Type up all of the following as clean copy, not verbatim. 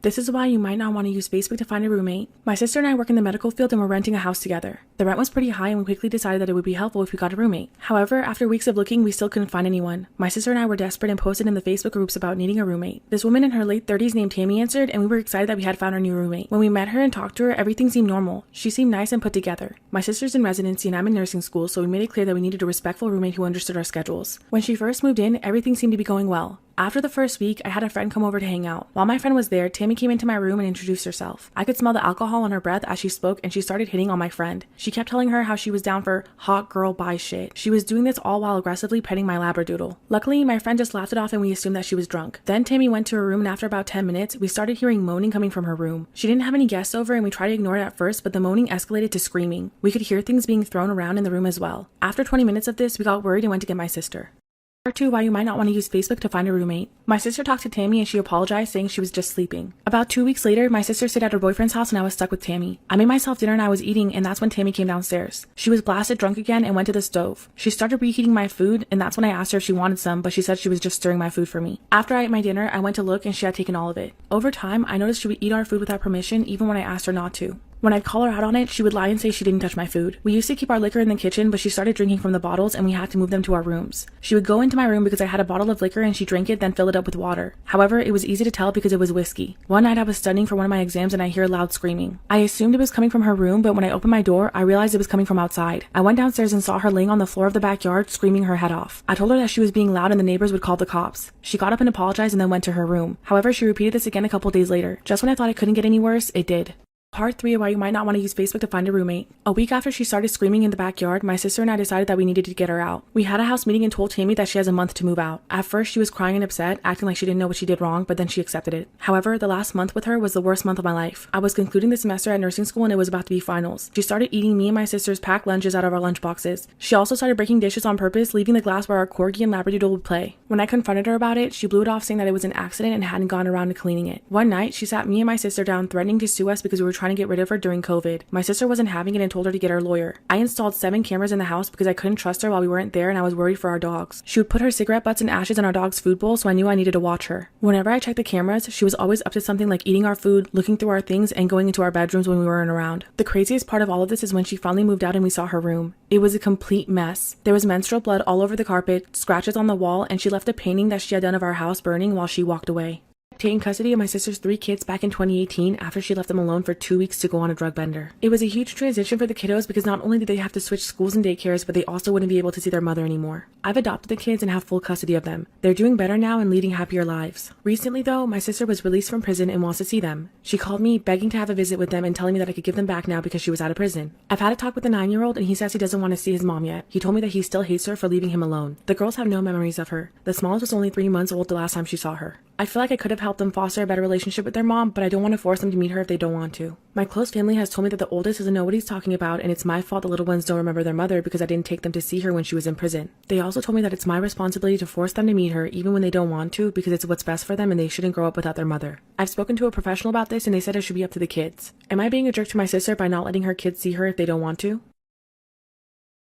This is why you might not want to use Facebook to find a roommate. My sister and I work in the medical field and we're renting a house together. The rent was pretty high and we quickly decided that it would be helpful if we got a roommate. However, after weeks of looking, we still couldn't find anyone. My sister and I were desperate and posted in the Facebook groups about needing a roommate. This woman in her late 30s named Tammy answered, and we were excited that we had found our new roommate. When we met her and talked to her, everything seemed normal. She seemed nice and put together. My sister's in residency and I'm in nursing school, so we made it clear that we needed a respectful roommate who understood our schedules. When she first moved in, everything seemed to be going well. After the first week, I had a friend come over to hang out. While my friend was there, Tammy came into my room and introduced herself. I could smell the alcohol on her breath as she spoke, and she started hitting on my friend. She kept telling her how she was down for hot girl bye shit. She was doing this all while aggressively petting my labradoodle. Luckily, my friend just laughed it off and we assumed that she was drunk. Then Tammy went to her room, and after about 10 minutes, we started hearing moaning coming from her room. She didn't have any guests over and we tried to ignore it at first, but the moaning escalated to screaming. We could hear things being thrown around in the room as well. After 20 minutes of this, we got worried and went to get my sister. Part 2, why you might not want to use Facebook to find a roommate. My sister talked to Tammy and she apologized, saying she was just sleeping. About 2 weeks later, my sister stayed at her boyfriend's house and I was stuck with Tammy. I made myself dinner and I was eating, and that's when Tammy came downstairs. She was blasted drunk again and went to the stove. She started reheating my food, and that's when I asked her if she wanted some, but she said she was just stirring my food for me. After I ate my dinner, I went to look and she had taken all of it. Over time, I noticed she would eat our food without permission, even when I asked her not to. When I'd call her out on it, she would lie and say she didn't touch my food. We used to keep our liquor in the kitchen, but she started drinking from the bottles and we had to move them to our rooms. She would go into my room because I had a bottle of liquor and she drank it, then fill it up with water. However, it was easy to tell because it was whiskey. One night I was studying for one of my exams and I hear loud screaming. I assumed it was coming from her room, but when I opened my door, I realized it was coming from outside. I went downstairs and saw her laying on the floor of the backyard, screaming her head off. I told her that she was being loud and the neighbors would call the cops. She got up and apologized and then went to her room. However, she repeated this again a couple days later. Just when I thought it couldn't get any worse, it did. Part 3 of why you might not want to use Facebook to find a roommate. A week after she started screaming in the backyard, my sister and I decided that we needed to get her out. We had a house meeting and told Tammy that she has a month to move out. At first, she was crying and upset, acting like she didn't know what she did wrong, but then she accepted it. However, the last month with her was the worst month of my life. I was concluding the semester at nursing school and it was about to be finals. She started eating me and my sister's packed lunches out of our lunch boxes. She also started breaking dishes on purpose, leaving the glass where our corgi and labradoodle would play. When I confronted her about it, she blew it off, saying that it was an accident and hadn't gone around to cleaning it. One night, she sat me and my sister down, threatening to sue us because we were trying to get rid of her during COVID. My sister wasn't having it and told her to get her lawyer. I installed 7 cameras in the house because I couldn't trust her while we weren't there and I was worried for our dogs. She would put her cigarette butts and ashes in our dog's food bowl, so I knew I needed to watch her. Whenever I checked the cameras, she was always up to something like eating our food, looking through our things, and going into our bedrooms when we weren't around. The craziest part of all of this is when she finally moved out and we saw her room. It was a complete mess. There was menstrual blood all over the carpet, scratches on the wall, and she left a painting that she had done of our house burning while she walked away. Taking custody of my sister's 3 kids back in 2018 after she left them alone for 2 weeks to go on a drug bender. It was a huge transition for the kiddos because not only did they have to switch schools and daycares, but they also wouldn't be able to see their mother anymore. I've adopted the kids and have full custody of them. They're doing better now and leading happier lives. Recently though, my sister was released from prison and wants to see them. She called me begging to have a visit with them and telling me that I could give them back now because she was out of prison. I've had a talk with the 9-year-old and he says he doesn't want to see his mom yet. He told me that he still hates her for leaving him alone. The girls have no memories of her. The smallest was only 3 months old the last time she saw her. I feel like I could have helped them foster a better relationship with their mom, but I don't want to force them to meet her if they don't want to. My close family has told me that the oldest doesn't know what he's talking about, and it's my fault the little ones don't remember their mother because I didn't take them to see her when she was in prison. They also told me that it's my responsibility to force them to meet her even when they don't want to because it's what's best for them and they shouldn't grow up without their mother. I've spoken to a professional about this and they said it should be up to the kids. Am I being a jerk to my sister by not letting her kids see her if they don't want to?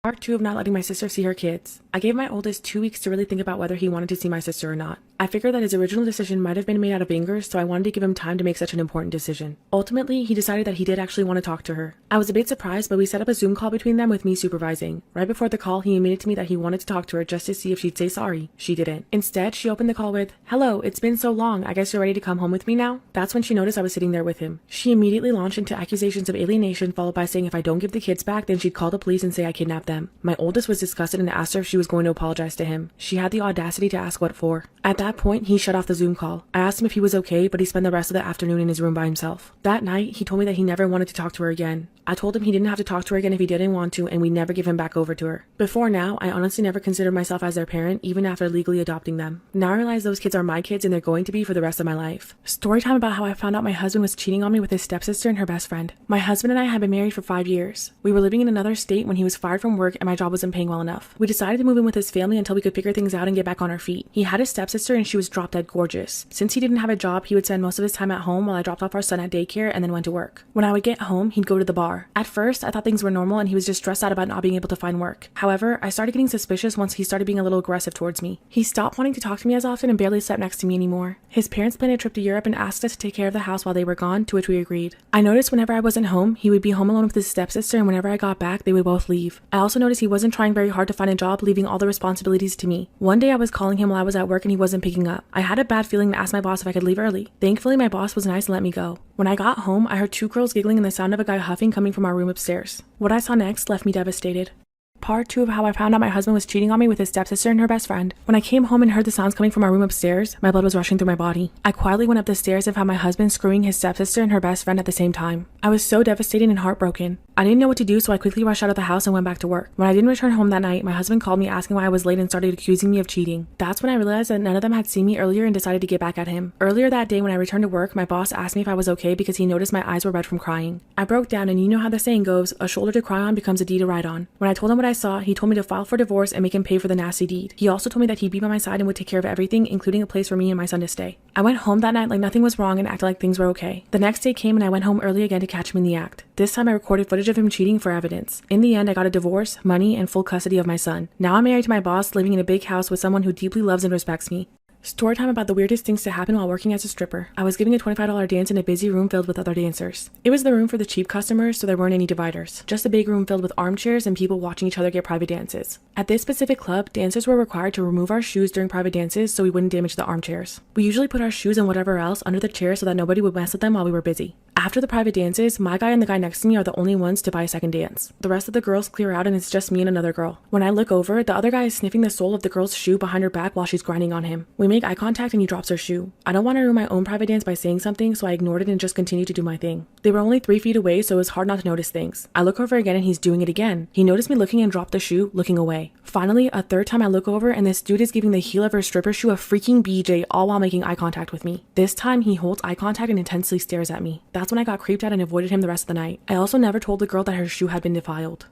Part 2 of not letting my sister see her kids. I gave my oldest 2 weeks to really think about whether he wanted to see my sister or not. I figured that his original decision might have been made out of anger, so I wanted to give him time to make such an important decision. Ultimately, he decided that he did actually want to talk to her. I was a bit surprised, but we set up a Zoom call between them with me supervising. Right before the call, he admitted to me that he wanted to talk to her just to see if she'd say sorry. She didn't. Instead, she opened the call with, "Hello, it's been so long. I guess you're ready to come home with me now?" That's when she noticed I was sitting there with him. She immediately launched into accusations of alienation, followed by saying if I don't give the kids back, then she'd call the police and say I kidnapped them. My oldest was disgusted and asked her if she was going to apologize to him. She had the audacity to ask what for. At that point, he shut off the Zoom call. I asked him if he was okay, but he spent the rest of the afternoon in his room by himself. That night, he told me that he never wanted to talk to her again. I told him he didn't have to talk to her again if he didn't want to, and we'd never give him back over to her. Before now, I honestly never considered myself as their parent, even after legally adopting them. Now I realize those kids are my kids and they're going to be for the rest of my life. Story time about how I found out my husband was cheating on me with his stepsister and her best friend. My husband and I had been married for 5 years. We were living in another state when he was fired from work and my job wasn't paying well enough. We decided to move in with his family until we could figure things out and get back on our feet. He had his stepsister and she was drop dead gorgeous. Since he didn't have a job, he would spend most of his time at home while I dropped off our son at daycare and then went to work. When I would get home, he'd go to the bar. At first, I thought things were normal and he was just stressed out about not being able to find work. However, I started getting suspicious once he started being a little aggressive towards me. He stopped wanting to talk to me as often and barely slept next to me anymore. His parents planned a trip to Europe and asked us to take care of the house while they were gone, to which we agreed. I noticed whenever I wasn't home, he would be home alone with his stepsister, and whenever I got back, they would both leave. I also noticed he wasn't trying very hard to find a job, leaving all the responsibilities to me. One day I was calling him while I was at work and he wasn't picking up. I had a bad feeling and asked my boss if I could leave early. Thankfully, my boss was nice and let me go. When I got home, I heard 2 girls giggling and the sound of a guy huffing coming from our room upstairs. What I saw next left me devastated. Part 2 of how I found out my husband was cheating on me with his stepsister and her best friend. When I came home and heard the sounds coming from our room upstairs, my blood was rushing through my body. I quietly went up the stairs and found my husband screwing his stepsister and her best friend at the same time. I was so devastated and heartbroken. I didn't know what to do, so I quickly rushed out of the house and went back to work. When I didn't return home that night, my husband called me asking why I was late and started accusing me of cheating. That's when I realized that none of them had seen me earlier and decided to get back at him. Earlier that day when I returned to work, my boss asked me if I was okay because he noticed my eyes were red from crying. I broke down, and you know how the saying goes, a shoulder to cry on becomes a deed to ride on. When I told him what I saw, he told me to file for divorce and make him pay for the nasty deed. He also told me that he'd be by my side and would take care of everything, including a place for me and my son to stay. I went home that night like nothing was wrong and acted like things were okay. The next day came and I went home early again to catch him in the act. This time I recorded footage of him cheating for evidence. In the end, I got a divorce, money, and full custody of my son. Now I'm married to my boss, living in a big house with someone who deeply loves and respects me. Storytime about the weirdest things to happen while working as a stripper. I was giving a $25 dance in a busy room filled with other dancers. It was the room for the cheap customers, so there weren't any dividers. Just a big room filled with armchairs and people watching each other get private dances. At this specific club, dancers were required to remove our shoes during private dances so we wouldn't damage the armchairs. We usually put our shoes and whatever else under the chair so that nobody would mess with them while we were busy. After the private dances, my guy and the guy next to me are the only ones to buy a second dance. The rest of the girls clear out and it's just me and another girl. When I look over, the other guy is sniffing the sole of the girl's shoe behind her back while she's grinding on him. We make eye contact and he drops her shoe. I don't want to ruin my own private dance by saying something, so I ignored it and just continued to do my thing. They were only 3 feet away, so it was hard not to notice things. I look over again and he's doing it again. He noticed me looking and dropped the shoe, looking away. Finally, a third time I look over and this dude is giving the heel of her stripper shoe a freaking BJ, all while making eye contact with me. This time he holds eye contact and intensely stares at me. That's when I got creeped out and avoided him the rest of the night. I also never told the girl that her shoe had been defiled.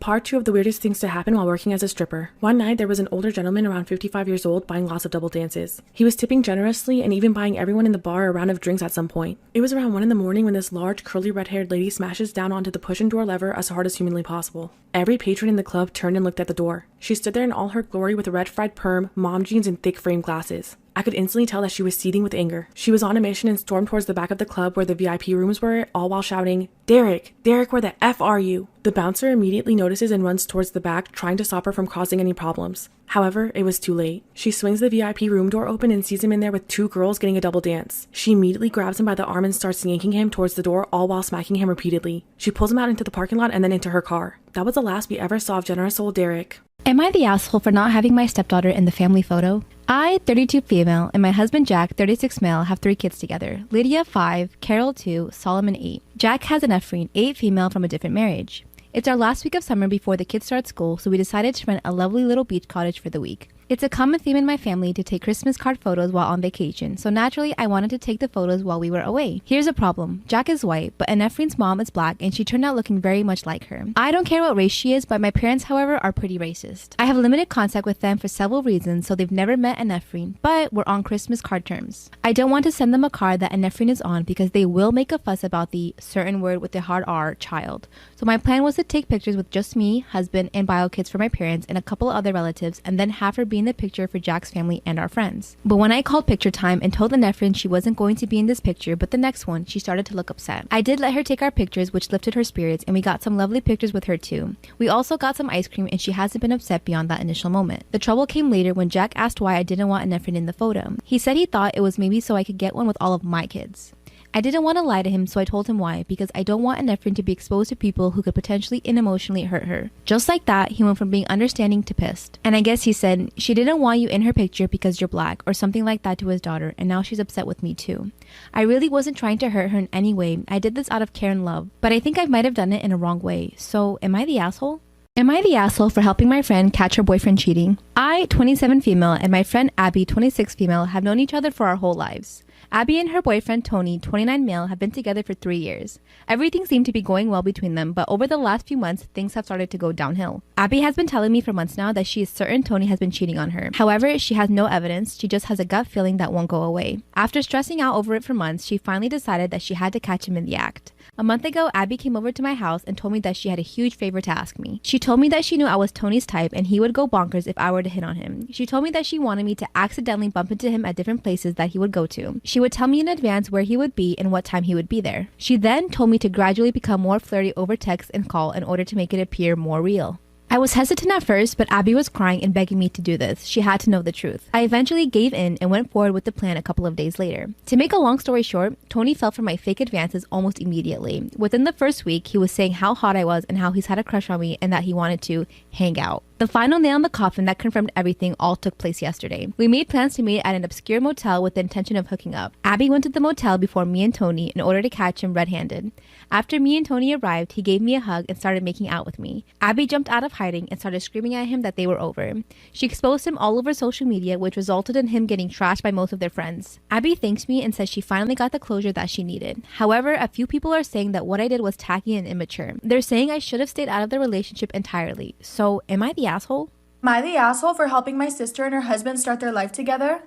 Part 2 of the weirdest things to happen while working as a stripper. One night, there was an older gentleman around 55 years old buying lots of double dances. He was tipping generously and even buying everyone in the bar a round of drinks at some point. It was around 1 in the morning when this large, curly, red-haired lady smashes down onto the push-and-door lever as hard as humanly possible. Every patron in the club turned and looked at the door. She stood there in all her glory with a red fried perm, mom jeans, and thick frame glasses. I could instantly tell that she was seething with anger. She was on a mission and stormed towards the back of the club where the VIP rooms were, all while shouting, "Derek! Derek, where the F are you?" The bouncer immediately notices and runs towards the back, trying to stop her from causing any problems. However, it was too late. She swings the VIP room door open and sees him in there with 2 girls getting a double dance. She immediately grabs him by the arm and starts yanking him towards the door, all while smacking him repeatedly. She pulls him out into the parking lot and then into her car. That was the last we ever saw of generous old Derek. Am I the asshole for not having my stepdaughter in the family photo? I, 32 female, and my husband Jack, 36 male, have 3 kids together. Lydia, 5, Carol, 2, Solomon, 8. Jack has an Ephraim, 8 female from a different marriage. It's our last week of summer before the kids start school, so we decided to rent a lovely little beach cottage for the week. It's a common theme in my family to take Christmas card photos while on vacation, so naturally I wanted to take the photos while we were away. Here's a problem. Jack is white, but Ephraim's mom is black and she turned out looking very much like her. I don't care what race she is, but my parents, however, are pretty racist. I have limited contact with them for several reasons, so they've never met Ephraim, but we're on Christmas card terms. I don't want to send them a card that Ephraim is on because they will make a fuss about the certain word with the hard R, child. So my plan was to take pictures with just me, husband, and bio kids for my parents and a couple other relatives, and then have her be in the picture for Jack's family and our friends. But when I called picture time and told Ephraim she wasn't going to be in this picture but the next one, she started to look upset. I did let her take our pictures, which lifted her spirits, and we got some lovely pictures with her too. We also got some ice cream and she hasn't been upset beyond that initial moment. The trouble came later when Jack asked why I didn't want Ephraim in the photo. He said he thought it was maybe so I could get one with all of my kids. I didn't want to lie to him, so I told him why, because I don't want Ephraim to be exposed to people who could potentially and emotionally hurt her. Just like that, he went from being understanding to pissed. And I guess he said, she didn't want you in her picture because you're black, or something like that to his daughter, and now she's upset with me too. I really wasn't trying to hurt her in any way. I did this out of care and love, but I think I might have done it in a wrong way. So, am I the asshole? Am I the asshole for helping my friend catch her boyfriend cheating? I, 27 female, and my friend Abby, 26 female, have known each other for our whole lives. Abby and her boyfriend Tony, 29 male, have been together for 3 years. Everything seemed to be going well between them, but over the last few months, things have started to go downhill. Abby has been telling me for months now that she is certain Tony has been cheating on her. However, she has no evidence, she just has a gut feeling that won't go away. After stressing out over it for months, she finally decided that she had to catch him in the act. A month ago, Abby came over to my house and told me that she had a huge favor to ask me. She told me that she knew I was Tony's type and he would go bonkers if I were to hit on him. She told me that she wanted me to accidentally bump into him at different places that he would go to. She would tell me in advance where he would be and what time he would be there. She then told me to gradually become more flirty over text and call in order to make it appear more real. I was hesitant at first, but Abby was crying and begging me to do this. She had to know the truth. I eventually gave in and went forward with the plan a couple of days later. To make a long story short, Tony fell for my fake advances almost immediately. Within the first week, he was saying how hot I was and how he's had a crush on me and that he wanted to hang out. The final nail in the coffin that confirmed everything all took place yesterday. We made plans to meet at an obscure motel with the intention of hooking up. Abby went to the motel before me and Tony in order to catch him red-handed. After me and Tony arrived, he gave me a hug and started making out with me. Abby jumped out of hiding and started screaming at him that they were over. She exposed him all over social media, which resulted in him getting trashed by most of their friends. Abby thanked me and said she finally got the closure that she needed. However, a few people are saying that what I did was tacky and immature. They're saying I should have stayed out of the relationship entirely. So, am I the asshole? Am I the asshole for helping my sister and her husband start their life together?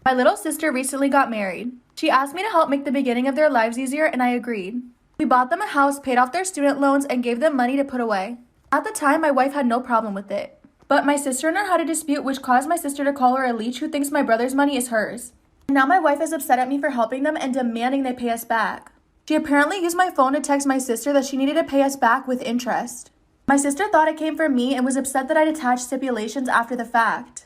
My little sister recently got married. She asked me to help make the beginning of their lives easier, and I agreed. We bought them a house, paid off their student loans, and gave them money to put away. At the time, my wife had no problem with it. But my sister and I had a dispute which caused my sister to call her a leech who thinks my brother's money is hers. Now my wife is upset at me for helping them and demanding they pay us back. She apparently used my phone to text my sister that she needed to pay us back with interest. My sister thought it came from me and was upset that I'd attached stipulations after the fact.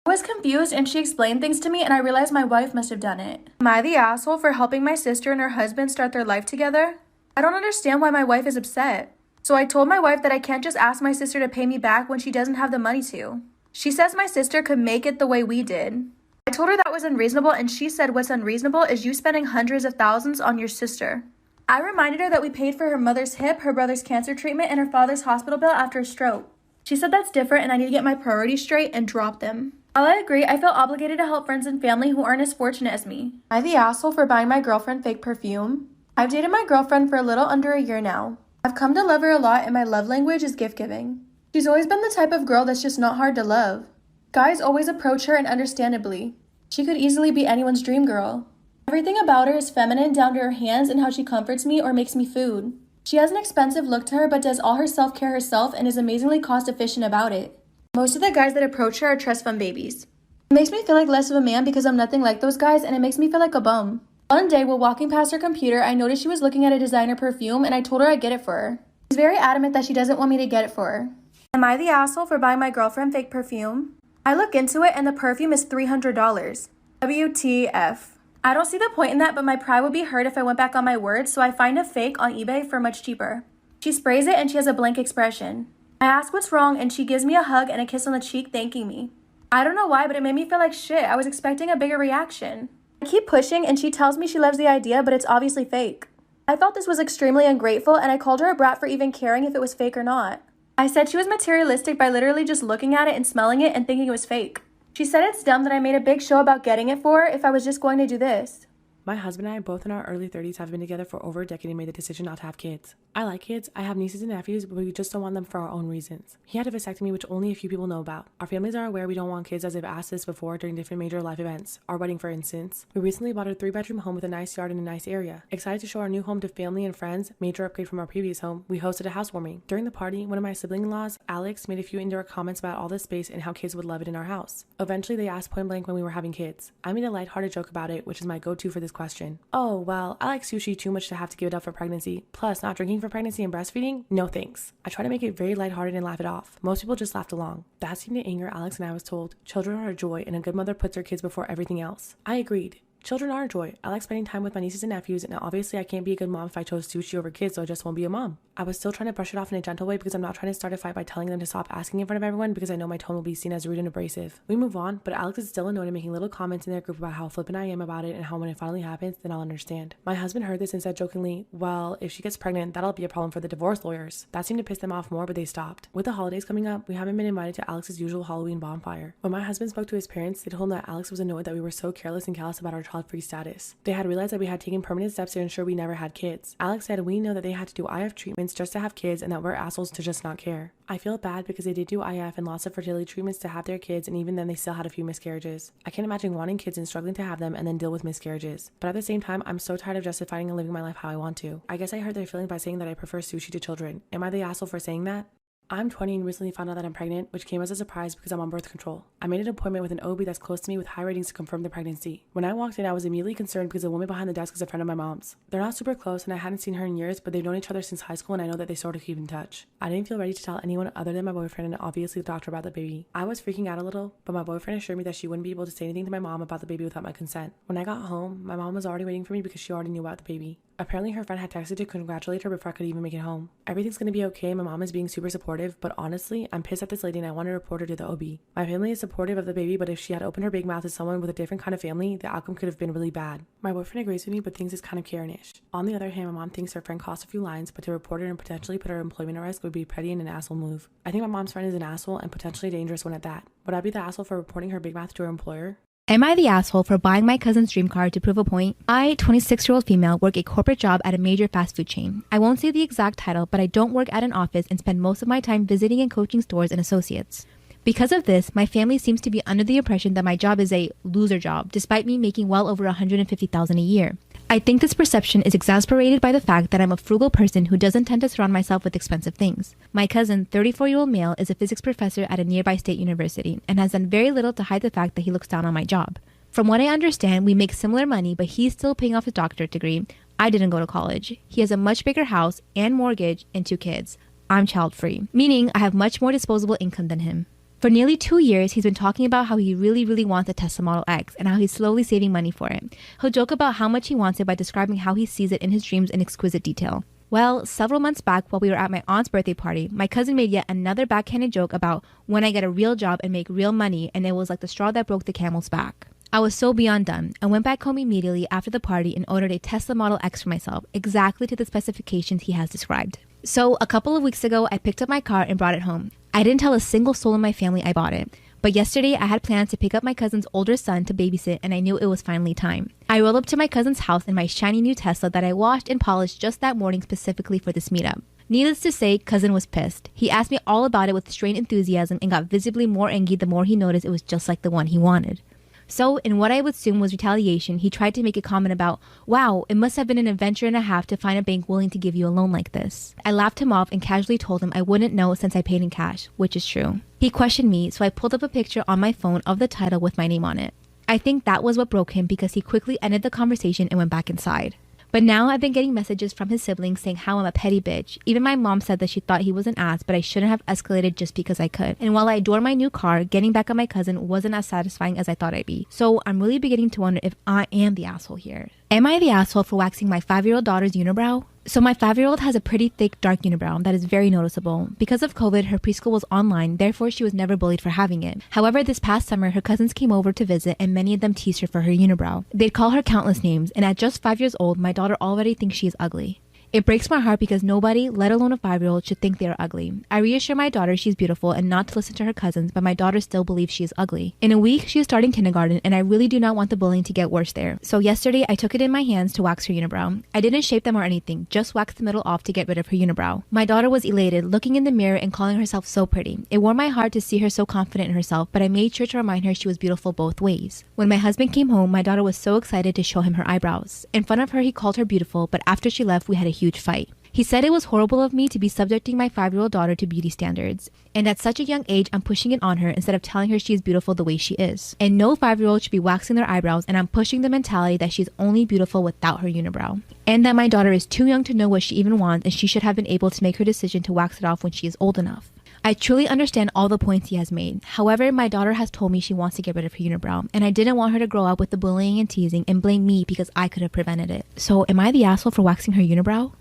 I was confused and she explained things to me and I realized my wife must have done it. Am I the asshole for helping my sister and her husband start their life together? I don't understand why my wife is upset. So I told my wife that I can't just ask my sister to pay me back when she doesn't have the money to. She says my sister could make it the way we did. I told her that was unreasonable and she said what's unreasonable is you spending hundreds of thousands on your sister. I reminded her that we paid for her mother's hip, her brother's cancer treatment, and her father's hospital bill after a stroke. She said that's different and I need to get my priorities straight and drop them. While I agree, I feel obligated to help friends and family who aren't as fortunate as me. Am I the asshole for buying my girlfriend fake perfume? I've dated my girlfriend for a little under a year now. I've come to love her a lot and my love language is gift giving. She's always been the type of girl that's just not hard to love. Guys always approach her and understandably. She could easily be anyone's dream girl. Everything about her is feminine down to her hands and how she comforts me or makes me food. She has an expensive look to her but does all her self-care herself and is amazingly cost efficient about it. Most of the guys that approach her are trust fund babies. It makes me feel like less of a man because I'm nothing like those guys and it makes me feel like a bum. One day while walking past her computer, I noticed she was looking at a designer perfume and I told her I'd get it for her. She's very adamant that she doesn't want me to get it for her. Am I the asshole for buying my girlfriend fake perfume? I look into it and the perfume is $300. WTF. I don't see the point in that, but my pride would be hurt if I went back on my word, so I find a fake on eBay for much cheaper. She sprays it and she has a blank expression. I ask what's wrong and she gives me a hug and a kiss on the cheek thanking me. I don't know why, but it made me feel like shit. I was expecting a bigger reaction. I keep pushing and she tells me she loves the idea, but it's obviously fake. I felt this was extremely ungrateful and I called her a brat for even caring if it was fake or not. I said she was materialistic by literally just looking at it and smelling it and thinking it was fake. She said it's dumb that I made a big show about getting it for her if I was just going to do this. My husband and I, both in our early 30s, have been together for over a decade and made the decision not to have kids. I like kids, I have nieces and nephews, but we just don't want them for our own reasons. He had a vasectomy, which only a few people know about. Our families are aware we don't want kids as they've asked us before during different major life events. Our wedding, for instance. We recently bought a 3-bedroom home with a nice yard in a nice area. Excited to show our new home to family and friends, major upgrade from our previous home, we hosted a housewarming. During the party, one of my sibling-in-laws, Alex, made a few indirect comments about all the space and how kids would love it in our house. Eventually, they asked point blank when we were having kids. I made a lighthearted joke about it, which is my go-to for this question. Oh, well, I like sushi too much to have to give it up for pregnancy. Plus, not drinking for pregnancy and breastfeeding? No thanks. I try to make it very lighthearted and laugh it off. Most people just laughed along. That seemed to anger Alex and I was told, children are a joy and a good mother puts her kids before everything else. I agreed. Children are a joy. I like spending time with my nieces and nephews, and obviously I can't be a good mom if I chose sushi over kids, so I just won't be a mom. I was still trying to brush it off in a gentle way because I'm not trying to start a fight by telling them to stop asking in front of everyone because I know my tone will be seen as rude and abrasive. We move on, but Alex is still annoyed and making little comments in their group about how flippant I am about it and how when it finally happens, then I'll understand. My husband heard this and said jokingly, well, if she gets pregnant, that'll be a problem for the divorce lawyers. That seemed to piss them off more, but they stopped. With the holidays coming up, we haven't been invited to Alex's usual Halloween bonfire. When my husband spoke to his parents, they told him that Alex was annoyed that we were so careless and callous about our child-free status. They had realized that we had taken permanent steps to ensure we never had kids. Alex said we know that they had to do IF treatments just to have kids and that we're assholes to just not care. I feel bad because they did do IF and lots of fertility treatments to have their kids, and even then they still had a few miscarriages. I can't imagine wanting kids and struggling to have them and then deal with miscarriages. But at the same time, I'm so tired of justifying and living my life how I want to. I guess I hurt their feelings by saying that I prefer sushi to children. Am I the asshole for saying that? I'm 20 and recently found out that I'm pregnant, which came as a surprise because I'm on birth control. I made an appointment with an OB that's close to me with high ratings to confirm the pregnancy. When I walked in, I was immediately concerned because the woman behind the desk is a friend of my mom's. They're not super close and I hadn't seen her in years, but they've known each other since high school and I know that they sort of keep in touch. I didn't feel ready to tell anyone other than my boyfriend and obviously the doctor about the baby. I was freaking out a little, but my boyfriend assured me that she wouldn't be able to say anything to my mom about the baby without my consent. When I got home, my mom was already waiting for me because she already knew about the baby. Apparently her friend had texted to congratulate her before I could even make it home. Everything's gonna be okay, my mom is being super supportive, but honestly, I'm pissed at this lady and I want to report her to the OB. My family is supportive of the baby, but if she had opened her big mouth to someone with a different kind of family, the outcome could have been really bad. My boyfriend agrees with me, but thinks it's kind of Karen-ish. On the other hand, my mom thinks her friend crossed a few lines, but to report her and potentially put her employment at risk would be petty and an asshole move. I think my mom's friend is an asshole and potentially dangerous one at that. Would I be the asshole for reporting her big mouth to her employer? Am I the asshole for buying my cousin's dream car to prove a point? I, 26-year-old female, work a corporate job at a major fast food chain. I won't say the exact title, but I don't work at an office and spend most of my time visiting and coaching stores and associates. Because of this, my family seems to be under the impression that my job is a loser job, despite me making well over $150,000 a year. I think this perception is exasperated by the fact that I'm a frugal person who doesn't tend to surround myself with expensive things. My cousin, 34-year-old male, is a physics professor at a nearby state university and has done very little to hide the fact that he looks down on my job. From what I understand, we make similar money, but he's still paying off his doctorate degree. I didn't go to college. He has a much bigger house and mortgage and 2 kids. I'm child-free, meaning I have much more disposable income than him. For nearly 2 years, he's been talking about how he really wants a Tesla Model X and how he's slowly saving money for it. He'll joke about how much he wants it by describing how he sees it in his dreams in exquisite detail. Well, several months back while we were at my aunt's birthday party, my cousin made yet another backhanded joke about when I get a real job and make real money, and it was like the straw that broke the camel's back. I was so beyond done. I went back home immediately after the party and ordered a Tesla Model X for myself, exactly to the specifications he has described. So a couple of weeks ago, I picked up my car and brought it home. I didn't tell a single soul in my family I bought it. But yesterday, I had plans to pick up my cousin's older son to babysit, and I knew it was finally time. I rolled up to my cousin's house in my shiny new Tesla that I washed and polished just that morning specifically for this meetup. Needless to say, cousin was pissed. He asked me all about it with strained enthusiasm and got visibly more angry the more he noticed it was just like the one he wanted. So, in what I would assume was retaliation, he tried to make a comment about, wow, it must have been an adventure and a half to find a bank willing to give you a loan like this. I laughed him off and casually told him I wouldn't know since I paid in cash, which is true. He questioned me, so I pulled up a picture on my phone of the title with my name on it. I think that was what broke him because he quickly ended the conversation and went back inside. But now I've been getting messages from his siblings saying how I'm a petty bitch. Even my mom said that she thought he was an ass, but I shouldn't have escalated just because I could. And while I adore my new car, getting back at my cousin wasn't as satisfying as I thought I'd be. So I'm really beginning to wonder if I am the asshole here. Am I the asshole for waxing my 5-year-old daughter's unibrow? So my 5-year-old has a pretty thick, dark unibrow that is very noticeable. Because of COVID, her preschool was online, therefore she was never bullied for having it. However, this past summer, her cousins came over to visit and many of them teased her for her unibrow. They'd call her countless names, and at just 5 years old, my daughter already thinks she is ugly. It breaks my heart because nobody, let alone a 5-year-old, should think they are ugly. I reassure my daughter she's beautiful and not to listen to her cousins, but my daughter still believes she is ugly. In a week, she is starting kindergarten, and I really do not want the bullying to get worse there. So yesterday, I took it in my hands to wax her unibrow. I didn't shape them or anything, just waxed the middle off to get rid of her unibrow. My daughter was elated, looking in the mirror and calling herself so pretty. It warmed my heart to see her so confident in herself, but I made sure to remind her she was beautiful both ways. When my husband came home, my daughter was so excited to show him her eyebrows. In front of her, he called her beautiful, but after she left, we had a huge fight. He said it was horrible of me to be subjecting my 5-year-old daughter to beauty standards. And at such a young age, I'm pushing it on her instead of telling her she is beautiful the way she is. And no 5-year-old should be waxing their eyebrows, and I'm pushing the mentality that she's only beautiful without her unibrow. And that my daughter is too young to know what she even wants, and she should have been able to make her decision to wax it off when she is old enough. I truly understand all the points he has made. However, my daughter has told me she wants to get rid of her unibrow, and I didn't want her to grow up with the bullying and teasing and blame me because I could have prevented it. So am I the asshole for waxing her unibrow?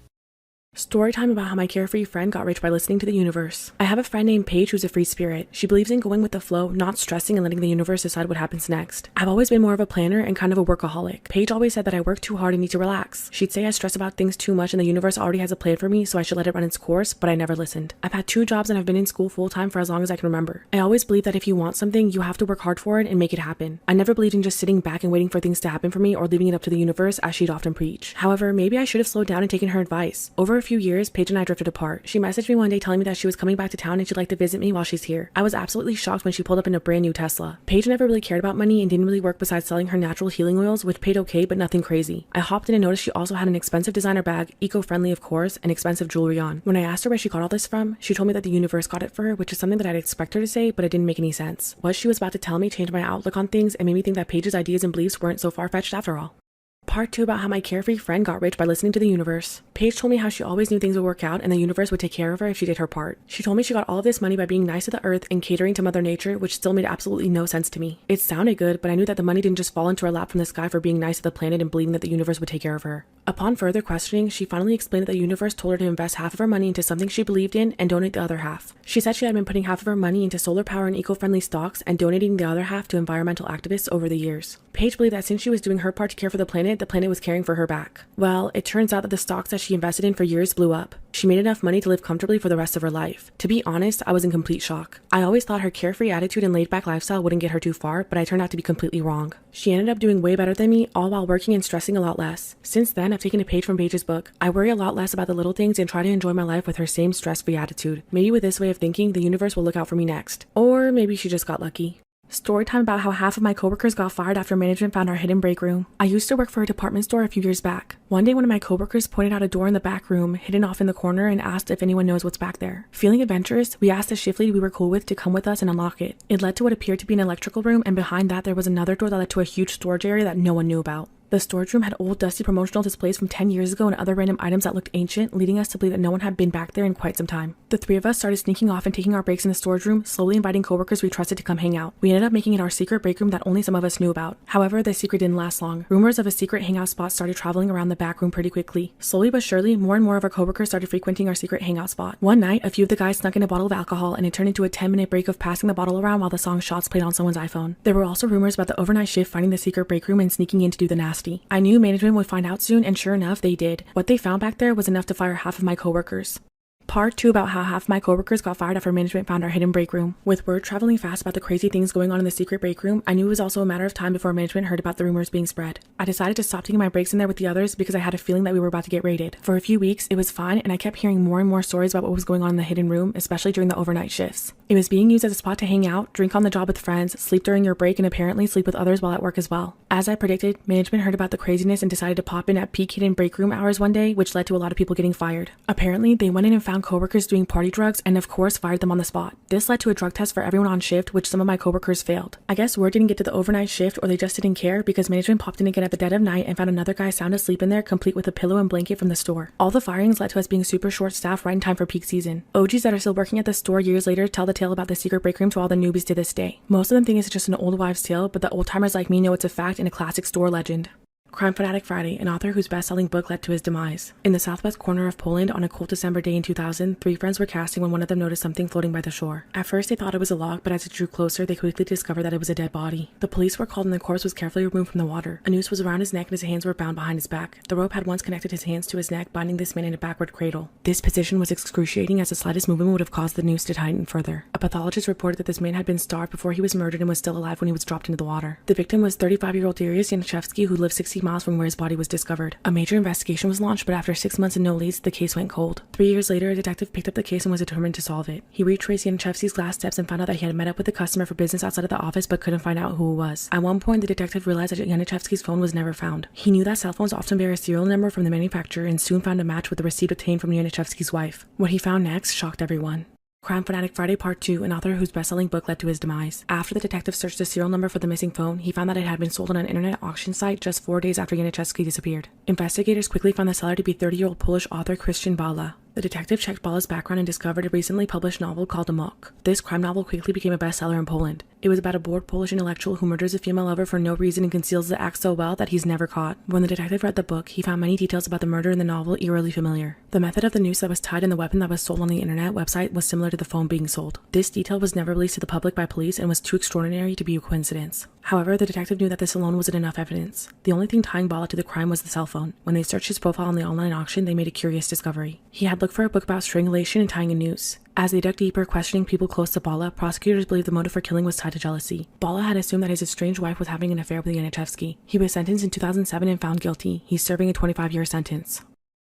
Storytime about how my carefree friend got rich by listening to the universe. I have a friend named Paige who's a free spirit. She believes in going with the flow, not stressing and letting the universe decide what happens next. I've always been more of a planner and kind of a workaholic. Paige always said that I work too hard and need to relax. She'd say I stress about things too much and the universe already has a plan for me, so I should let it run its course, but I never listened. I've had 2 jobs and I've been in school full-time for as long as I can remember. I always believe that if you want something, you have to work hard for it and make it happen. I never believed in just sitting back and waiting for things to happen for me or leaving it up to the universe, as she'd often preach. However, maybe I should have slowed down and taken her advice. Over a few years, Paige and I drifted apart. She messaged me one day telling me that she was coming back to town and she'd like to visit me while she's here. I was absolutely shocked when she pulled up in a brand new Tesla. Paige never really cared about money and didn't really work besides selling her natural healing oils, which paid okay but nothing crazy. I hopped in and noticed she also had an expensive designer bag, eco-friendly of course, and expensive jewelry on. When I asked her where she got all this from, she told me that the universe got it for her, which is something that I'd expect her to say, but it didn't make any sense. What she was about to tell me changed my outlook on things and made me think that Paige's ideas and beliefs weren't so far-fetched after all. Part 2 about how my carefree friend got rich by listening to the universe. Paige told me how she always knew things would work out and the universe would take care of her if she did her part. She told me she got all of this money by being nice to the earth and catering to Mother Nature, which still made absolutely no sense to me. It sounded good, but I knew that the money didn't just fall into her lap from the sky for being nice to the planet and believing that the universe would take care of her. Upon further questioning, she finally explained that the universe told her to invest half of her money into something she believed in and donate the other half. She said she had been putting half of her money into solar power and eco-friendly stocks and donating the other half to environmental activists over the years. Paige believed that since she was doing her part to care for the planet was caring for her back. Well, it turns out that the stocks that she invested in for years blew up. She made enough money to live comfortably for the rest of her life. To be honest, I was in complete shock. I always thought her carefree attitude and laid-back lifestyle wouldn't get her too far, but I turned out to be completely wrong. She ended up doing way better than me, all while working and stressing a lot less. Since then, I've taken a page from Paige's book. I worry a lot less about the little things and try to enjoy my life with her same stress-free attitude. Maybe with this way of thinking, the universe will look out for me next. Or maybe she just got lucky. Storytime about how half of my coworkers got fired after management found our hidden break room. I used to work for a department store a few years back. One day one of my coworkers pointed out a door in the back room, hidden off in the corner, and asked if anyone knows what's back there. Feeling adventurous, we asked the shift lead we were cool with to come with us and unlock it. It led to what appeared to be an electrical room, and behind that there was another door that led to a huge storage area that no one knew about. The storage room had old dusty promotional displays from 10 years ago and other random items that looked ancient, leading us to believe that no one had been back there in quite some time. The 3 of us started sneaking off and taking our breaks in the storage room, slowly inviting coworkers we trusted to come hang out. We ended up making it our secret break room that only some of us knew about. However, the secret didn't last long. Rumors of a secret hangout spot started traveling around the back room pretty quickly. Slowly but surely, more and more of our coworkers started frequenting our secret hangout spot. One night, a few of the guys snuck in a bottle of alcohol and it turned into a 10-minute break of passing the bottle around while the song Shots played on someone's iPhone. There were also rumors about the overnight shift finding the secret break room and sneaking in to do the nasty. I knew management would find out soon, and sure enough, they did. What they found back there was enough to fire half of my coworkers. Part 2 about how half my coworkers got fired after management found our hidden break room. With word traveling fast about the crazy things going on in the secret break room, I knew it was also a matter of time before management heard about the rumors being spread. I decided to stop taking my breaks in there with the others because I had a feeling that we were about to get raided. For a few weeks, it was fine, and I kept hearing more and more stories about what was going on in the hidden room, especially during the overnight shifts. It was being used as a spot to hang out, drink on the job with friends, sleep during your break, and apparently sleep with others while at work as well. As I predicted, management heard about the craziness and decided to pop in at peak hidden break room hours one day, which led to a lot of people getting fired. Apparently, they went in and found coworkers doing party drugs and of course fired them on the spot. This led to a drug test for everyone on shift, which some of my coworkers failed. I guess word didn't get to the overnight shift, or they just didn't care, because management popped in again at the dead of night and found another guy sound asleep in there, complete with a pillow and blanket from the store. All the firings led to us being super short staffed right in time for peak season. OGs that are still working at the store years later tell the tale about the secret break room to all the newbies to this day. Most of them think it's just an old wives' tale, but the old timers like me know it's a fact and a classic store legend. Crime Fanatic Friday, an author whose best-selling book led to his demise. In the southwest corner of Poland, on a cold December day in 2000, 3 friends were casting when one of them noticed something floating by the shore. At first, they thought it was a log, but as it drew closer, they quickly discovered that it was a dead body. The police were called and the corpse was carefully removed from the water. A noose was around his neck and his hands were bound behind his back. The rope had once connected his hands to his neck, binding this man in a backward cradle. This position was excruciating, as the slightest movement would have caused the noose to tighten further. A pathologist reported that this man had been starved before he was murdered and was still alive when he was dropped into the water. The victim was 35-year-old Darius Yaniszewski, who lived 60 miles from where his body was discovered. A major investigation was launched, but after 6 months and no leads, the case went cold. 3 years later, a detective picked up the case and was determined to solve it. He retraced Yaniszewski's last steps and found out that he had met up with a customer for business outside of the office but couldn't find out who it was. At one point, the detective realized that Yaniszewski's phone was never found. He knew that cell phones often bear a serial number from the manufacturer and soon found a match with the receipt obtained from Yaniszewski's wife. What he found next shocked everyone. Crime Fanatic Friday Part 2, an author whose best-selling book led to his demise. After the detective searched the serial number for the missing phone, he found that it had been sold on an internet auction site just 4 days after Yaniszewski disappeared. Investigators quickly found the seller to be 30-year-old Polish author Christian Bala. The detective checked Bala's background and discovered a recently published novel called Amok. This crime novel quickly became a bestseller in Poland. It was about a bored Polish intellectual who murders a female lover for no reason and conceals the act so well that he's never caught. When the detective read the book, he found many details about the murder in the novel eerily familiar. The method of the noose that was tied and the weapon that was sold on the internet website was similar to the phone being sold. This detail was never released to the public by police and was too extraordinary to be a coincidence. However, the detective knew that this alone wasn't enough evidence. The only thing tying Bala to the crime was the cell phone. When they searched his profile on the online auction, they made a curious discovery. He had looked for a book about strangulation and tying a noose. As they dug deeper, questioning people close to Bala, prosecutors believed the motive for killing was tied to jealousy. Bala had assumed that his estranged wife was having an affair with Yanichevsky. He was sentenced in 2007 and found guilty. He's serving a 25-year sentence.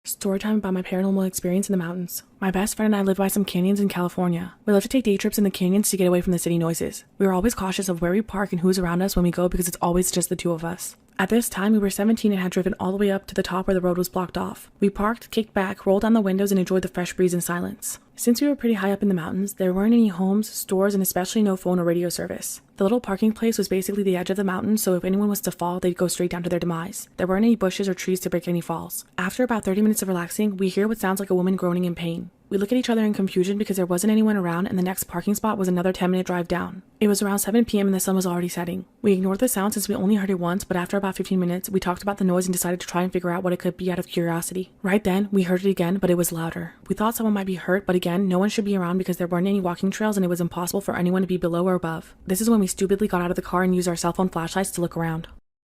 Storytime about my paranormal experience in the mountains. My best friend and I live by some canyons in California. We love to take day trips in the canyons to get away from the city noises. We are always cautious of where we park and who's around us when we go because it's always just the two of us. At this time, we were 17 and had driven all the way up to the top where the road was blocked off. We parked, kicked back, rolled down the windows, and enjoyed the fresh breeze in silence. Since we were pretty high up in the mountains, there weren't any homes, stores, and especially no phone or radio service. The little parking place was basically the edge of the mountain, so if anyone was to fall, they'd go straight down to their demise. There weren't any bushes or trees to break any falls. After about 30 minutes of relaxing, we hear what sounds like a woman groaning in pain. We look at each other in confusion because there wasn't anyone around and the next parking spot was another 10-minute drive down. It was around 7 p.m. and the sun was already setting. We ignored the sound since we only heard it once, but after about 15 minutes, we talked about the noise and decided to try and figure out what it could be out of curiosity. Right then, we heard it again, but it was louder. We thought someone might be hurt, but again, no one should be around because there weren't any walking trails and it was impossible for anyone to be below or above. This is when we stupidly got out of the car and used our cell phone flashlights to look around.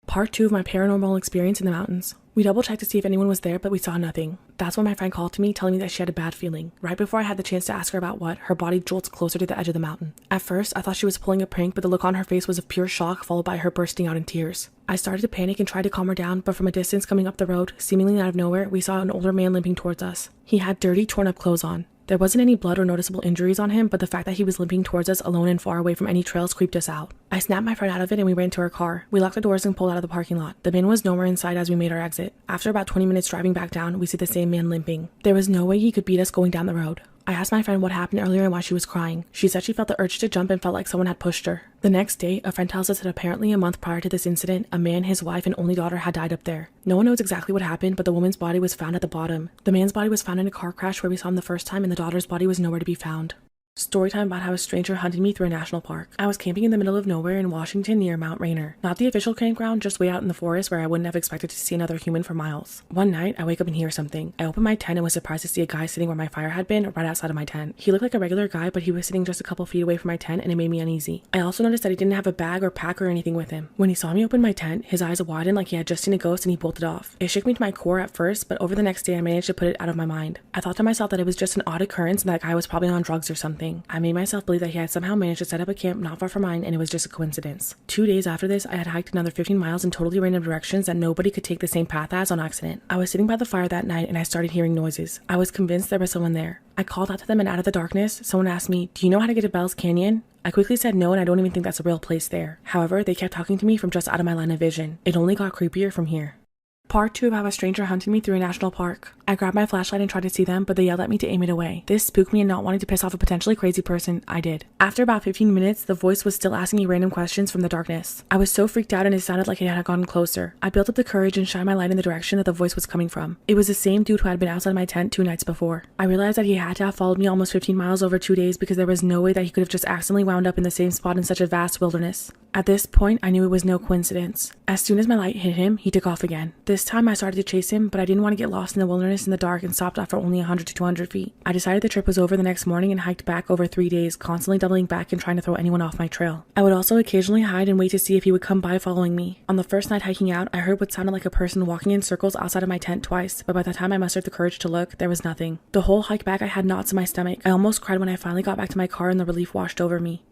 Part 2 of my paranormal experience in the mountains. We double-checked to see if anyone was there, but we saw nothing. That's when my friend called to me, telling me that she had a bad feeling. Right before I had the chance to ask her about what, her body jolts closer to the edge of the mountain. At first, I thought she was pulling a prank, but the look on her face was of pure shock, followed by her bursting out in tears. I started to panic and tried to calm her down, but from a distance coming up the road, seemingly out of nowhere, we saw an older man limping towards us. He had dirty, torn-up clothes on. There wasn't any blood or noticeable injuries on him, but the fact that he was limping towards us alone and far away from any trails creeped us out. I snapped my friend out of it and we ran to our car. We locked the doors and pulled out of the parking lot. The man was nowhere in sight as we made our exit. After about 20 minutes driving back down, we see the same man limping. There was no way he could beat us going down the road. I asked my friend what happened earlier and why she was crying. She said she felt the urge to jump and felt like someone had pushed her. The next day, a friend tells us that apparently a month prior to this incident, a man, his wife, and only daughter had died up there. No one knows exactly what happened, but the woman's body was found at the bottom. The man's body was found in a car crash where we saw him the first time, and the daughter's body was nowhere to be found. Storytime about how a stranger hunted me through a national park. I was camping in the middle of nowhere in Washington near Mount Rainier. Not the official campground, just way out in the forest where I wouldn't have expected to see another human for miles. One night, I wake up and hear something. I open my tent and was surprised to see a guy sitting where my fire had been, right outside of my tent. He looked like a regular guy, but he was sitting just a couple feet away from my tent and it made me uneasy. I also noticed that he didn't have a bag or pack or anything with him. When he saw me open my tent, his eyes widened like he had just seen a ghost and he bolted off. It shook me to my core at first, but over the next day I managed to put it out of my mind. I thought to myself that it was just an odd occurrence and that guy was probably on drugs or something. I made myself believe that he had somehow managed to set up a camp not far from mine and it was just a coincidence. 2 days after this, I had hiked another 15 miles in totally random directions that nobody could take the same path as on accident. I was sitting by the fire that night and I started hearing noises. I was convinced there was someone there. I called out to them and out of the darkness, someone asked me, "Do you know how to get to Bell's Canyon?" I quickly said no and I don't even think that's a real place there. However, they kept talking to me from just out of my line of vision. It only got creepier from here. Part 2 of how a stranger hunted me through a national park. I grabbed my flashlight and tried to see them, but they yelled at me to aim it away. This spooked me and not wanting to piss off a potentially crazy person, I did. After about 15 minutes, the voice was still asking me random questions from the darkness. I was so freaked out and it sounded like it had gotten closer. I built up the courage and shined my light in the direction that the voice was coming from. It was the same dude who had been outside my tent 2 nights before. I realized that he had to have followed me almost 15 miles over 2 days because there was no way that he could have just accidentally wound up in the same spot in such a vast wilderness. At this point, I knew it was no coincidence. As soon as my light hit him, he took off again. This time I started to chase him, but I didn't want to get lost in the wilderness in the dark and stopped after only 100 to 200 feet. I decided the trip was over the next morning and hiked back over 3 days, constantly doubling back and trying to throw anyone off my trail. I would also occasionally hide and wait to see if he would come by following me. On the first night hiking out, I heard what sounded like a person walking in circles outside of my tent twice, but by the time I mustered the courage to look, there was nothing. The whole hike back I had knots in my stomach. I almost cried when I finally got back to my car and the relief washed over me.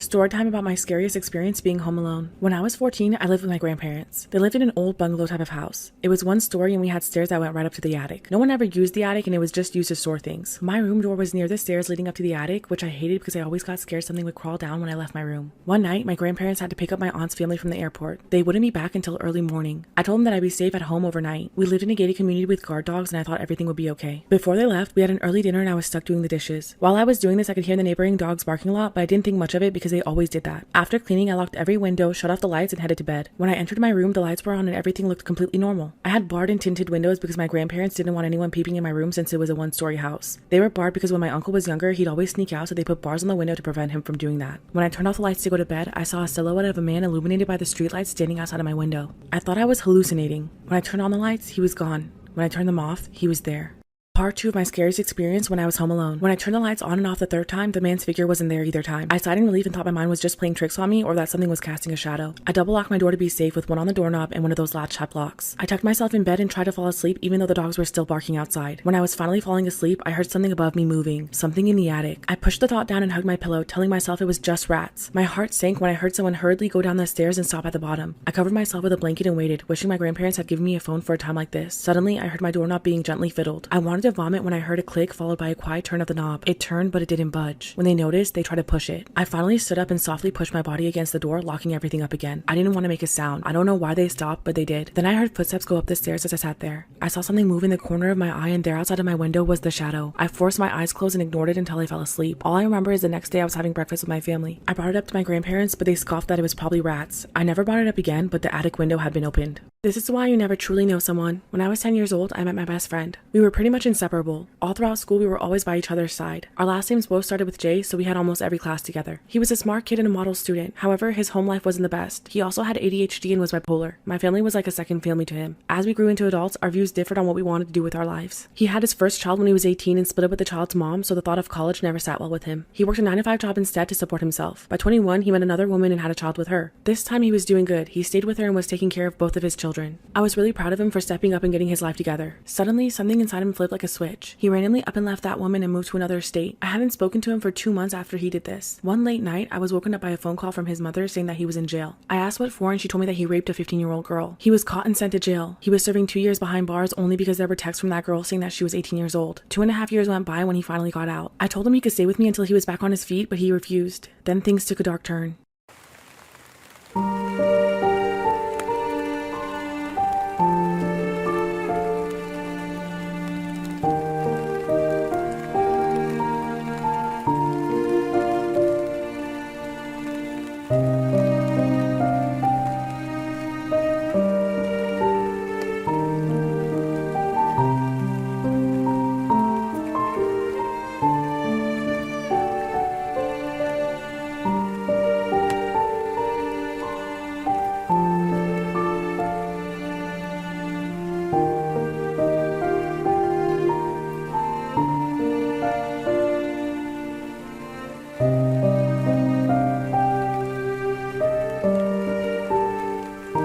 Storytime about my scariest experience being home alone. When I was 14, I lived with my grandparents. They lived in an old bungalow type of house. It was one story and we had stairs that went right up to the attic. No one ever used the attic and it was just used to store things. My room door was near the stairs leading up to the attic, which I hated because I always got scared something would crawl down when I left my room. One night, my grandparents had to pick up my aunt's family from the airport. They wouldn't be back until early morning. I told them that I'd be safe at home overnight. We lived in a gated community with guard dogs and I thought everything would be okay. Before they left, we had an early dinner and I was stuck doing the dishes. While I was doing this, I could hear the neighboring dogs barking a lot, but I didn't think much of it because because they always did that. After cleaning, I locked every window, shut off the lights, and headed to bed. When I entered my room, the lights were on and everything looked completely normal. I had barred and tinted windows because my grandparents didn't want anyone peeping in my room since it was a one-story house. They were barred because when my uncle was younger, he'd always sneak out, so they put bars on the window to prevent him from doing that. When I turned off the lights to go to bed, I saw a silhouette of a man illuminated by the streetlights standing outside of my window. I thought I was hallucinating. When I turned on the lights, he was gone. When I turned them off, he was there. Part 2 of my scariest experience when I was home alone. When I turned the lights on and off the third time, the man's figure wasn't there either time. I sighed in relief and thought my mind was just playing tricks on me or that something was casting a shadow. I double locked my door to be safe with one on the doorknob and one of those latch-type locks. I tucked myself in bed and tried to fall asleep even though the dogs were still barking outside. When I was finally falling asleep, I heard something above me moving, something in the attic. I pushed the thought down and hugged my pillow, telling myself it was just rats. My heart sank when I heard someone hurriedly go down the stairs and stop at the bottom. I covered myself with a blanket and waited, wishing my grandparents had given me a phone for a time like this. Suddenly, I heard my doorknob being gently fiddled. I wanted to vomit when I heard a click followed by a quiet turn of the knob. It turned, but it didn't budge. When they noticed, they tried to push it. I finally stood up and softly pushed my body against the door, locking everything up again. I didn't want to make a sound. I don't know why they stopped, but they did. Then I heard footsteps go up the stairs as I sat there. I saw something move in the corner of my eye, and there outside of my window was the shadow. I forced my eyes closed and ignored it until I fell asleep. All I remember is the next day I was having breakfast with my family. I brought it up to my grandparents, but they scoffed that it was probably rats. I never brought it up again, but the attic window had been opened. This is why you never truly know someone. When I was 10 years old, I met my best friend. We were pretty much inseparable. All throughout school, we were always by each other's side. Our last names both started with J, so we had almost every class together. He was a smart kid and a model student. However, his home life wasn't the best. He also had ADHD and was bipolar. My family was like a second family to him. As we grew into adults, our views differed on what we wanted to do with our lives. He had his first child when he was 18 and split up with the child's mom, so the thought of college never sat well with him. He worked a 9-to-5 job instead to support himself. By 21, he met another woman and had a child with her. This time he was doing good. He stayed with her and was taking care of both of his children. I was really proud of him for stepping up and getting his life together. Suddenly, something inside him flipped like a switch. He randomly up and left that woman and moved to another state. I hadn't spoken to him for 2 months after he did this. One late night, I was woken up by a phone call from his mother saying that he was in jail. I asked what for and she told me that he raped a 15-year-old girl. He was caught and sent to jail. He was serving 2 years behind bars only because there were texts from that girl saying that she was 18 years old. 2.5 years went by when he finally got out. I told him he could stay with me until he was back on his feet, but he refused. Then things took a dark turn.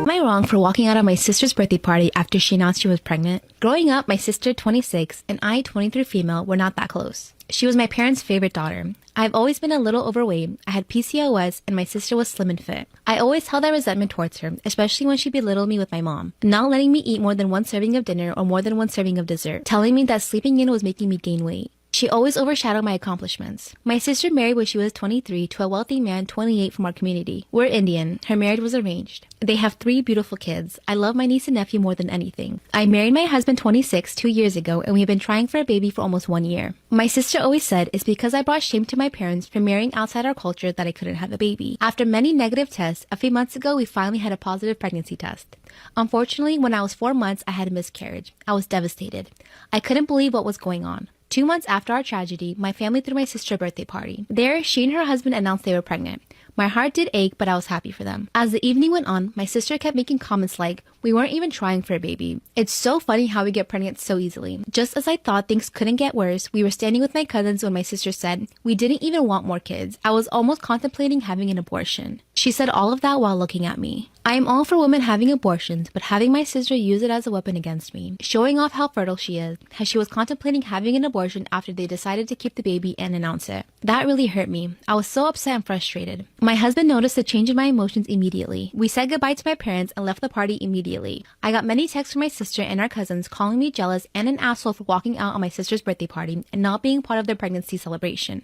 Am I wrong for walking out of my sister's birthday party after she announced she was pregnant? Growing up, my sister, 26, and I, 23 female, were not that close. She was my parents' favorite daughter. I've always been a little overweight, I had PCOS, and my sister was slim and fit. I always held that resentment towards her, especially when she belittled me with my mom, not letting me eat more than one serving of dinner or more than one serving of dessert, telling me that sleeping in was making me gain weight. She always overshadowed my accomplishments. My sister married when she was 23 to a wealthy man 28 from our community. We're Indian. Her marriage was arranged. They have 3 beautiful kids. I love my niece and nephew more than anything. I married my husband 26 2 years ago, and we've been trying for a baby for almost 1 year. My sister always said it's because I brought shame to my parents for marrying outside our culture that I couldn't have a baby. After many negative tests, a few months ago we finally had a positive pregnancy test. Unfortunately, when I was 4 months, I had a miscarriage. I was devastated. I couldn't believe what was going on. 2 months after our tragedy, my family threw my sister a birthday party. There, she and her husband announced they were pregnant. My heart did ache, but I was happy for them. As the evening went on, my sister kept making comments like, "We weren't even trying for a baby. It's so funny how we get pregnant so easily." Just as I thought things couldn't get worse, we were standing with my cousins when my sister said, "We didn't even want more kids. I was almost contemplating having an abortion." She said all of that while looking at me. I am all for women having abortions, but having my sister use it as a weapon against me, showing off how fertile she is, how she was contemplating having an abortion after they decided to keep the baby and announce it. That really hurt me. I was so upset and frustrated. My husband noticed a change in my emotions immediately. We said goodbye to my parents and left the party immediately. I got many texts from my sister and our cousins calling me jealous and an asshole for walking out on my sister's birthday party and not being part of their pregnancy celebration.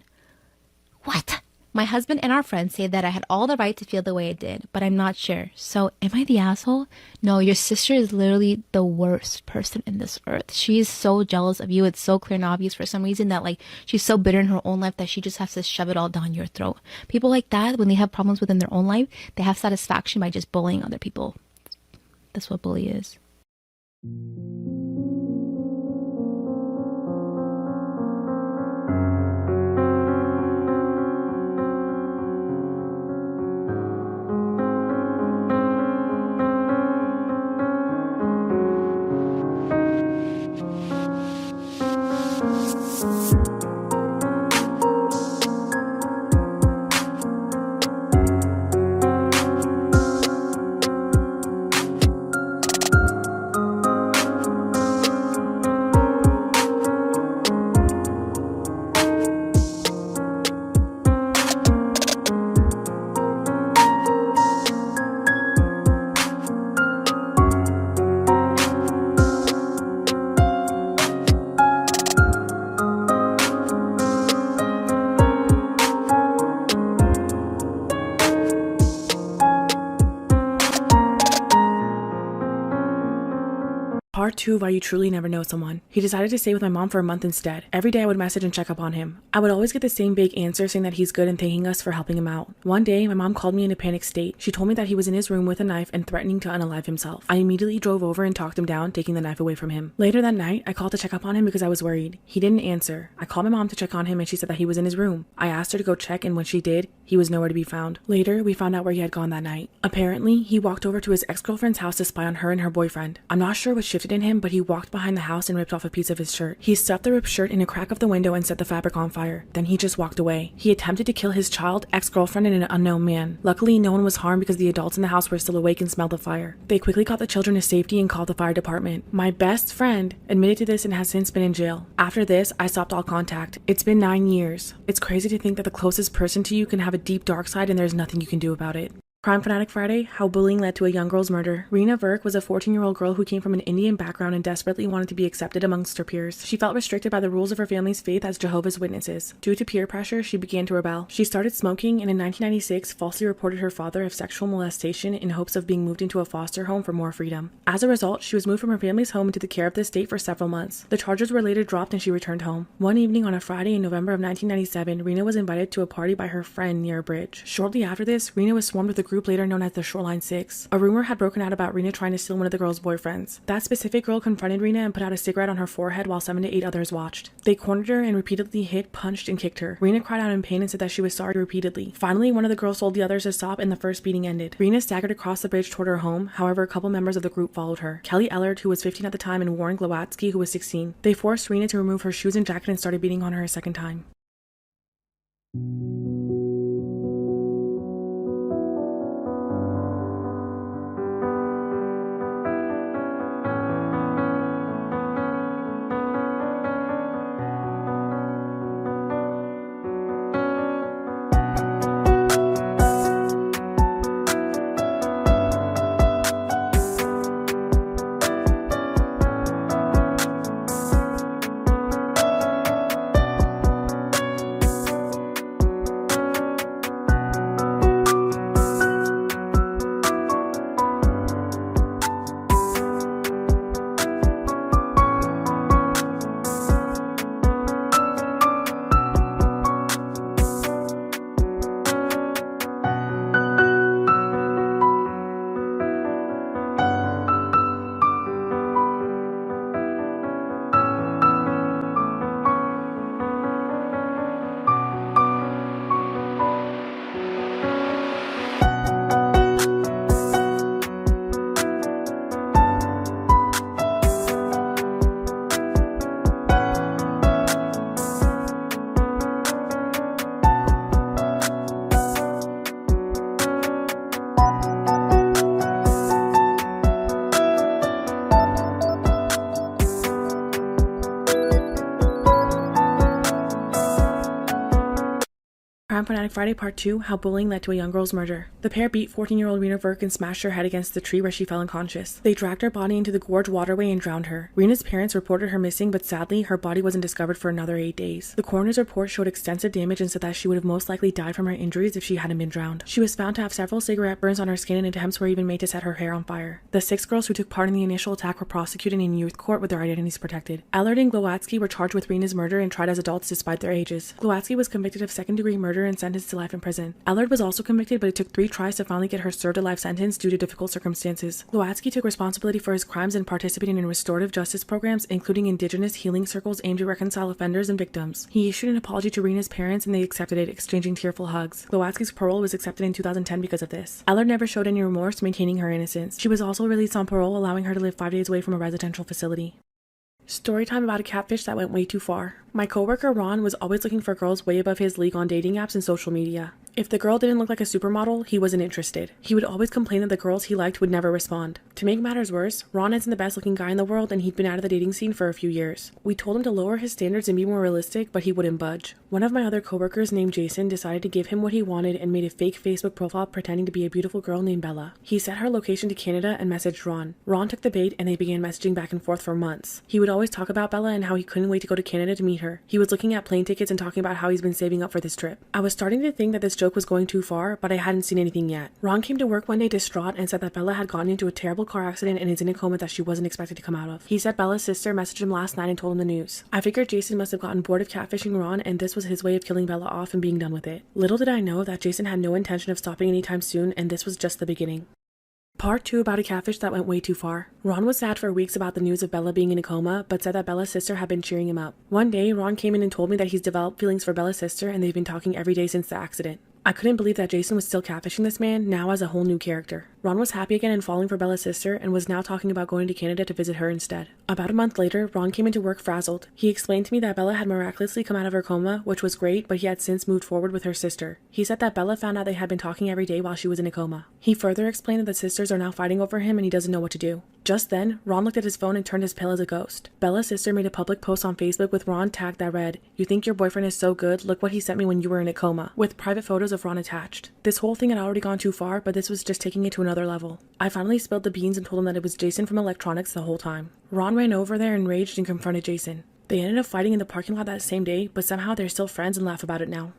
What? My husband and our friends say that I had all the right to feel the way I did, but I'm not sure. So, am I the asshole? No, your sister is literally the worst person in this earth. She is so jealous of you. It's so clear and obvious for some reason that, like, she's so bitter in her own life that she just has to shove it all down your throat. People like that, when they have problems within their own life, they have satisfaction by just bullying other people. That's what bully is. Part 2 of Why You Truly Never Know Someone. He decided to stay with my mom for a month instead. Every day I would message and check up on him. I would always get the same big answer saying that he's good and thanking us for helping him out. One day, my mom called me in a panicked state. She told me that he was in his room with a knife and threatening to unalive himself. I immediately drove over and talked him down, taking the knife away from him. Later that night, I called to check up on him because I was worried. He didn't answer. I called my mom to check on him and she said that he was in his room. I asked her to go check and when she did, he was nowhere to be found. Later, we found out where he had gone that night. Apparently, he walked over to his ex-girlfriend's house to spy on her and her boyfriend. I'm not sure what shifted in him, but he walked behind the house and ripped off a piece of his shirt. He stuffed the ripped shirt in a crack of the window and set the fabric on fire. Then he just walked away. He attempted to kill his child, ex-girlfriend, and an unknown man. Luckily, no one was harmed because the adults in the house were still awake and smelled the fire. They quickly got the children to safety and called the fire department. My best friend admitted to this and has since been in jail. After this, I stopped all contact. It's been 9 years. It's crazy to think that the closest person to you can have a deep dark side and there's nothing you can do about it. Crime Fanatic Friday, how bullying led to a young girl's murder. Rena Verk was a 14-year-old girl who came from an Indian background and desperately wanted to be accepted amongst her peers. She felt restricted by the rules of her family's faith as Jehovah's Witnesses. Due to peer pressure, she began to rebel. She started smoking and in 1996 falsely reported her father of sexual molestation in hopes of being moved into a foster home for more freedom. As a result, she was moved from her family's home into the care of the state for several months. The charges were later dropped and she returned home. One evening on a Friday in November of 1997, Rena was invited to a party by her friend near a bridge. Shortly after this, Rena was swarmed with a group later known as the Shoreline Six. A rumor had broken out about Rena trying to steal one of the girl's boyfriends. That specific girl confronted Rena and put out a cigarette on her forehead while 7 to 8 others watched. They cornered her and repeatedly hit, punched, and kicked her. Rena cried out in pain and said that she was sorry repeatedly. Finally, one of the girls told the others to stop and the first beating ended. Rena staggered across the bridge toward her home. However, a couple members of the group followed her. Kelly Ellard, who was 15 at the time, and Warren Glowatsky, who was 16. They forced Rena to remove her shoes and jacket and started beating on her a second time. Crime Fanatic Friday Part 2, How Bullying Led to a Young Girl's Murder. The pair beat 14-year-old Rena Verk and smashed her head against the tree where she fell unconscious. They dragged her body into the gorge waterway and drowned her. Rena's parents reported her missing, but sadly, her body wasn't discovered for another 8 days. The coroner's report showed extensive damage and said that she would have most likely died from her injuries if she hadn't been drowned. She was found to have several cigarette burns on her skin and attempts were even made to set her hair on fire. The 6 girls who took part in the initial attack were prosecuted in youth court with their identities protected. Ellard and Glowatsky were charged with Rena's murder and tried as adults despite their ages. Glowatsky was convicted of second-degree murder and sentenced to life in prison. Ellard was also convicted, but it took 3 tries to finally get her served a life sentence due to difficult circumstances. Glowatsky took responsibility for his crimes and participated in restorative justice programs, including indigenous healing circles aimed to reconcile offenders and victims. He issued an apology to Rena's parents and they accepted it, exchanging tearful hugs. Glowatsky's parole was accepted in 2010 because of this. Ellard never showed any remorse, maintaining her innocence. She was also released on parole, allowing her to live 5 days away from a residential facility. Storytime about a catfish that went way too far. My coworker Ron was always looking for girls way above his league on dating apps and social media. If the girl didn't look like a supermodel, he wasn't interested. He would always complain that the girls he liked would never respond. To make matters worse, Ron isn't the best looking guy in the world and he'd been out of the dating scene for a few years. We told him to lower his standards and be more realistic, but he wouldn't budge. One of my other coworkers named Jason decided to give him what he wanted and made a fake Facebook profile pretending to be a beautiful girl named Bella. He set her location to Canada and messaged Ron. Ron took the bait and they began messaging back and forth for months. He would always talk about Bella and how he couldn't wait to go to Canada to meet her. He was looking at plane tickets and talking about how he's been saving up for this trip. I was starting to think that this joke was going too far, but I hadn't seen anything yet. Ron came to work one day distraught and said that Bella had gotten into a terrible car accident and is in a coma that she wasn't expected to come out of. He said Bella's sister messaged him last night and told him the news. I figured Jason must have gotten bored of catfishing Ron and this was his way of killing Bella off and being done with it. Little did I know that Jason had no intention of stopping anytime soon and this was just the beginning. Part 2 about a catfish that went way too far. Ron was sad for weeks about the news of Bella being in a coma, but said that Bella's sister had been cheering him up. One day, Ron came in and told me that he's developed feelings for Bella's sister and they've been talking every day since the accident. I couldn't believe that Jason was still catfishing this man, now as a whole new character. Ron was happy again and falling for Bella's sister and was now talking about going to Canada to visit her instead. About a month later, Ron came into work frazzled. He explained to me that Bella had miraculously come out of her coma, which was great, but he had since moved forward with her sister. He said that Bella found out they had been talking every day while she was in a coma. He further explained that the sisters are now fighting over him and he doesn't know what to do. Just then, Ron looked at his phone and turned as pale as a ghost. Bella's sister made a public post on Facebook with Ron tagged that read, "You think your boyfriend is so good? Look what he sent me when you were in a coma," with private photos of Ron attached. This whole thing had already gone too far, but this was just taking it to another level. I finally spilled the beans and told him that it was Jason from electronics the whole time. Ron ran over there enraged and confronted Jason. They ended up fighting in the parking lot that same day, but somehow they're still friends and laugh about it now.